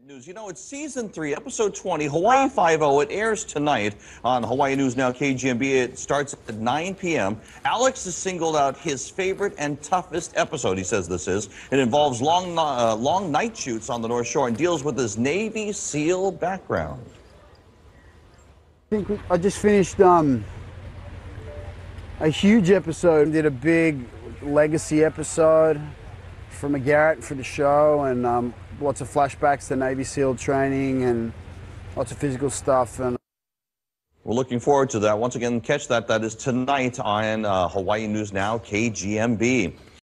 News. You know, it's season 3, episode 20, Hawaii Five-0. It airs tonight on Hawaii News Now KGMB. It starts at 9 p.m. Alex has singled out his favorite and toughest episode, he says this is. It involves long night shoots on the North Shore and deals with his Navy SEAL background. I just finished a huge episode. Did a big legacy episode for McGarrett for the show, and lots of flashbacks to Navy SEAL training and lots of physical stuff. And we're looking forward to that. Once again, catch that. That is tonight on Hawaii News Now KGMB.